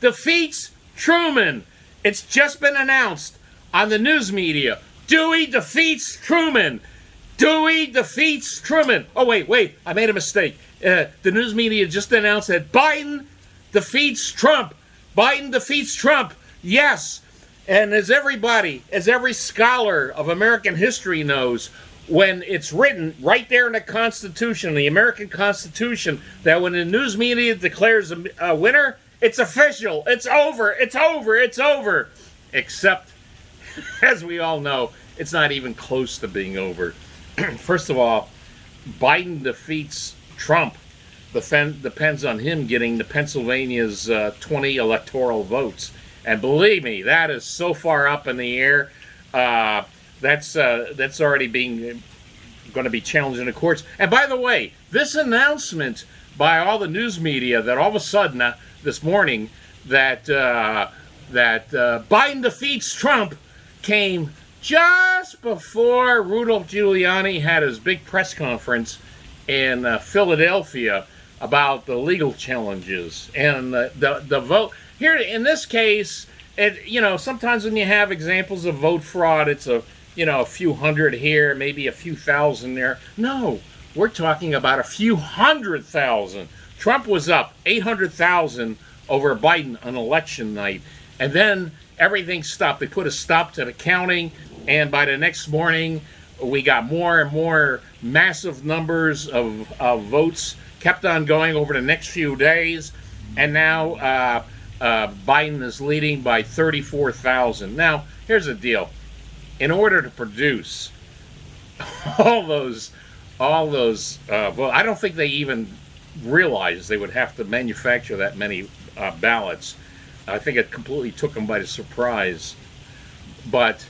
defeats Truman. It's just been announced on the news media. Dewey defeats Truman. Dewey defeats Truman. Oh, wait, I made a mistake. The news media just announced that Biden defeats Trump. Biden defeats Trump. Yes. And as every scholar of American history knows, when it's written right there in the Constitution, the American Constitution, that when the news media declares a winner, it's official. It's over. It's over. It's over. Except, as we all know, it's not even close to being over. First of all, Biden defeats Trump. Depends on him getting the Pennsylvania's 20 electoral votes. And believe me, that is so far up in the air. That's already going to be challenged in the courts. And by the way, this announcement by all the news media that all of a sudden this morning that Biden defeats Trump came just before Rudolph Giuliani had his big press conference in Philadelphia about the legal challenges and the vote. Here in this case, sometimes when you have examples of vote fraud, it's a few hundred here, maybe a few thousand there. No, we're talking about a few 100,000. Trump was up 800,000 over Biden on election night, and then everything stopped. They put a stop to the counting, and by the next morning, we got more and more massive numbers of votes. Kept on going over the next few days, and now Biden is leading by 34,000. Now, here's the deal. In order to produce all those, well, I don't think they even realized they would have to manufacture that many ballots. I think it completely took them by surprise. But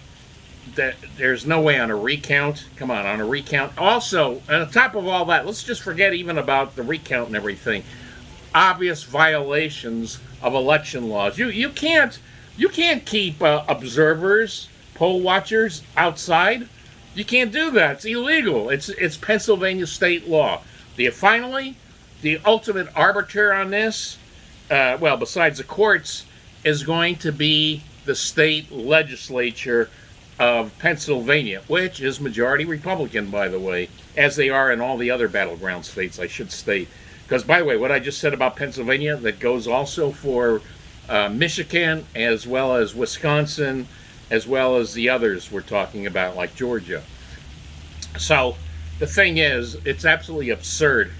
there's no way on a recount. Come on a recount. Also, on top of all that, let's just forget even about the recount and everything. Obvious violations of election laws. You can't keep observers, poll watchers outside. You can't do that. It's illegal. It's Pennsylvania state law. Finally, the ultimate arbiter on this, besides the courts, is going to be the state legislature of Pennsylvania, which is majority Republican, by the way, as they are in all the other battleground states, I should state. Because, by the way, what I just said about Pennsylvania, that goes also for Michigan, as well as Wisconsin, as well as the others we're talking about, like Georgia. So the thing is, it's absolutely absurd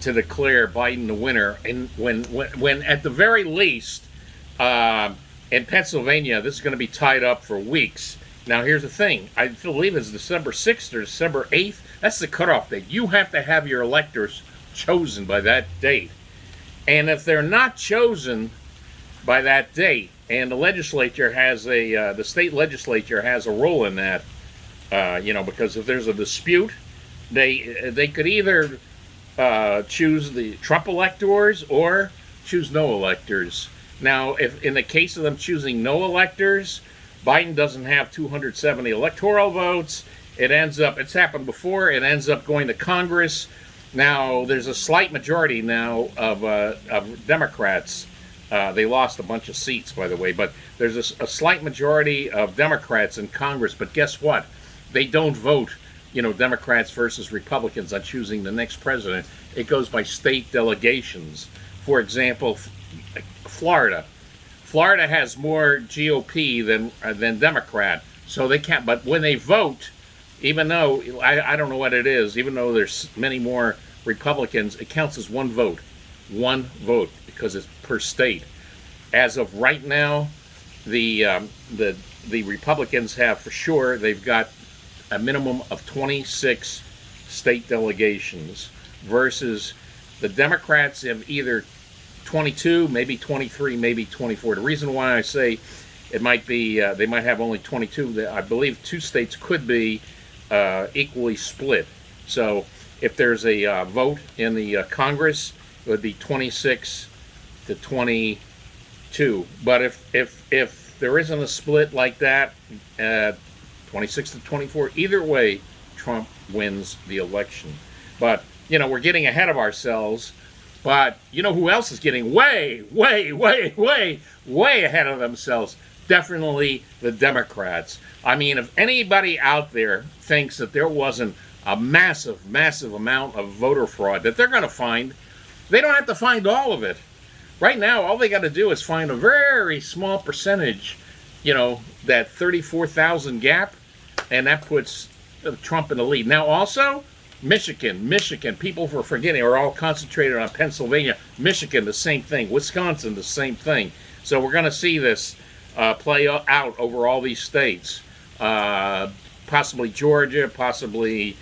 to declare Biden the winner, and when at the very least, in Pennsylvania, this is going to be tied up for weeks. Now, here's the thing. I believe it's December 6th or December 8th. That's the cutoff date. You have to have your electors chosen by that date. And if they're not chosen by that date, and the legislature has the state legislature has a role in that, because if there's a dispute, they could either choose the Trump electors or choose no electors. Now, if in the case of them choosing no electors, Biden doesn't have 270 electoral votes. It's happened before. It ends up going to Congress. Now, there's a slight majority now of Democrats. They lost a bunch of seats, by the way, but there's a slight majority of Democrats in Congress. But guess what? They don't vote, Democrats versus Republicans on choosing the next president. It goes by state delegations. For example, Florida. Florida has more GOP than Democrat, so they can't. But when they vote, even though I don't know what it is, even though there's many more Republicans, it counts as one vote because it's per state. As of right now, the Republicans have for sure they've got a minimum of 26 state delegations versus the Democrats have either 22, maybe 23, maybe 24. The reason why I say it might be they might have only 22, I believe two states could be equally split. So if there's a vote in the Congress, it would be 26 to 22. But if there isn't a split like that, 26 to 24, either way, Trump wins the election. But we're getting ahead of ourselves. But you know who else is getting way ahead of themselves? Definitely the Democrats. I mean, if anybody out there thinks that there wasn't a massive amount of voter fraud that they're going to find, they don't have to find all of it. Right now, all they got to do is find a very small percentage, that 34,000 gap, and that puts Trump in the lead. Now, also, Michigan, people were forgetting, are all concentrated on Pennsylvania. Michigan, the same thing. Wisconsin, the same thing. So we're going to see this play out over all these states. Possibly Georgia, possibly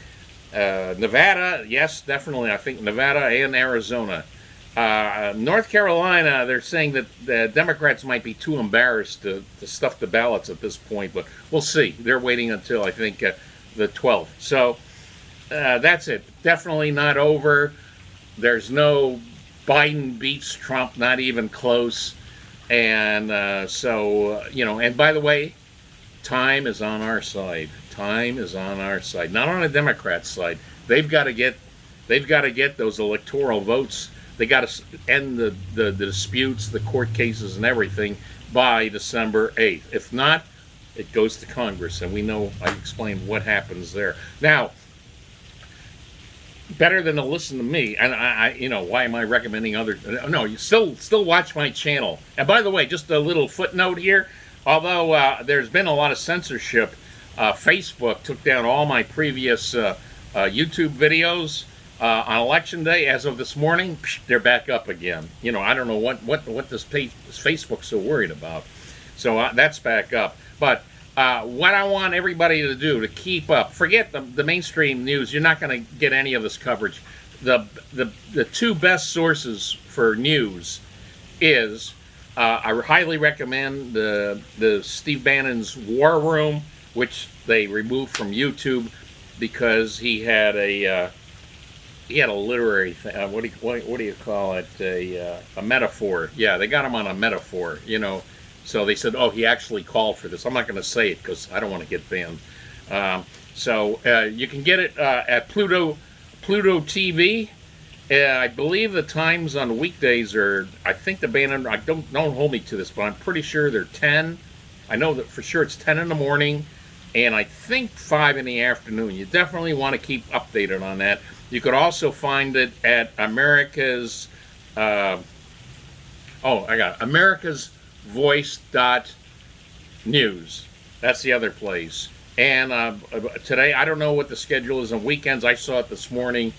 Nevada. Yes, definitely. I think Nevada and Arizona. North Carolina, they're saying that the Democrats might be too embarrassed to stuff the ballots at this point, but we'll see. They're waiting until, I think, the 12th. So that's it. Definitely not over. There's no Biden beats Trump, not even close. And and by the way, time is on our side. Time is on our side, not on the Democrats' side. They've got to get those electoral votes. They got to end the disputes, the court cases, and everything by December 8th. If not, it goes to Congress, and we know, I explained what happens there. Now, better than to listen to me, and why am I recommending others? No, you still watch my channel. And by the way, just a little footnote here. Although there's been a lot of censorship, Facebook took down all my previous YouTube videos. On election day, as of this morning, they're back up again. I don't know what this Facebook's so worried about. So that's back up. But what I want everybody to do to keep up, forget the mainstream news. You're not going to get any of this coverage. The two best sources for news is I highly recommend the Steve Bannon's War Room, which they removed from YouTube because he had a literary thing. What do you call it? A metaphor. Yeah, they got him on a metaphor. So they said, oh, he actually called for this. I'm not going to say it because I don't want to get banned. So you can get it at Pluto TV. I believe the times on weekdays are, I think the Bannon, don't hold me to this, but I'm pretty sure they're 10. I know that for sure it's 10 in the morning, and I think 5 in the afternoon. You definitely want to keep updated on that. You could also find it at America's, America's Voice.news. That's the other place. And today, I don't know what the schedule is on weekends. I saw it this morning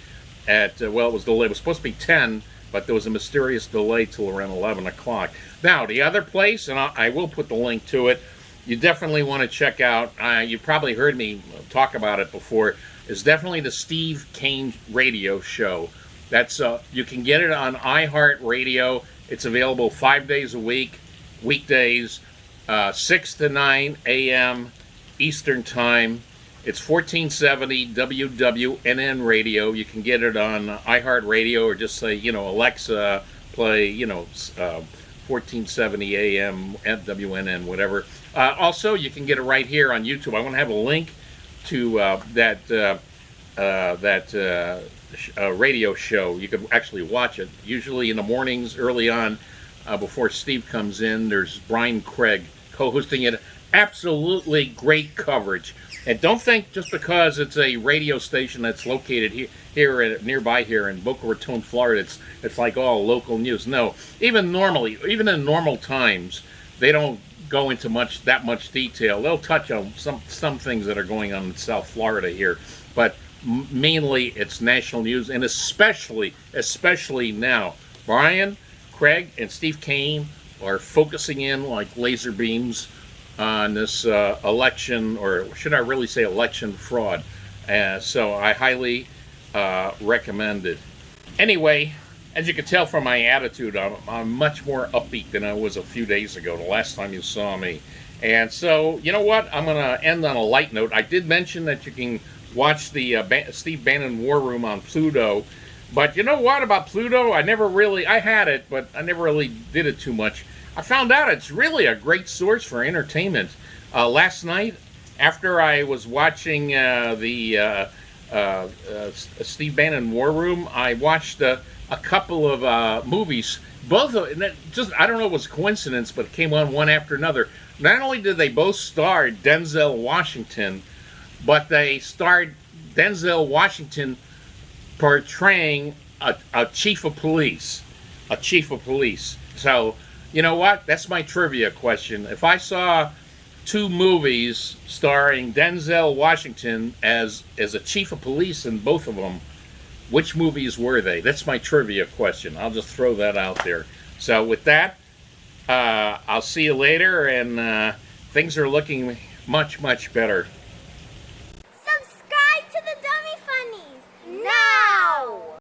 at, it was delayed. It was supposed to be 10, but there was a mysterious delay till around 11 o'clock. Now, the other place, and I will put the link to it, you definitely want to check out, you probably heard me talk about it before, is definitely the Steve Kane radio show. That's you can get it on iHeartRadio. It's available 5 days a week, weekdays, 6 to 9 a.m. Eastern Time. It's 1470 WWNN radio. You can get it on iHeartRadio, or just say, Alexa, play, 1470 a.m. at WNN, whatever. Also, you can get it right here on YouTube. I want to have a link to that radio show. You could actually watch it. Usually in the mornings, early on, before Steve comes in, there's Brian Craig co-hosting it. Absolutely great coverage. And don't think just because it's a radio station that's located nearby here in Boca Raton, Florida, it's like all local news. No, even in normal times, they don't go into that much detail. They'll touch on some things that are going on in South Florida here, but mainly it's national news, and especially now, Brian Craig and Steve Kane are focusing in like laser beams on this election, or should I really say election fraud. So I highly recommend it. Anyway, as you can tell from my attitude, I'm much more upbeat than I was a few days ago, the last time you saw me. And so, you know what? I'm going to end on a light note. I did mention that you can watch the Steve Bannon War Room on Pluto. But you know what about Pluto? I had it, but I never really did it too much. I found out it's really a great source for entertainment. Last night, after I was watching the Steve Bannon War Room, I watched a couple of movies. Both of and that just I don't know if it was a coincidence, but it came on one after another. Not only did they both star Denzel Washington, but they starred Denzel Washington portraying a chief of police. A chief of police. So, you know what? That's my trivia question. If I saw two movies starring Denzel Washington as a chief of police in both of them, which movies were they? That's my trivia question. I'll just throw that out there. So with that, I'll see you later, and things are looking much, much better.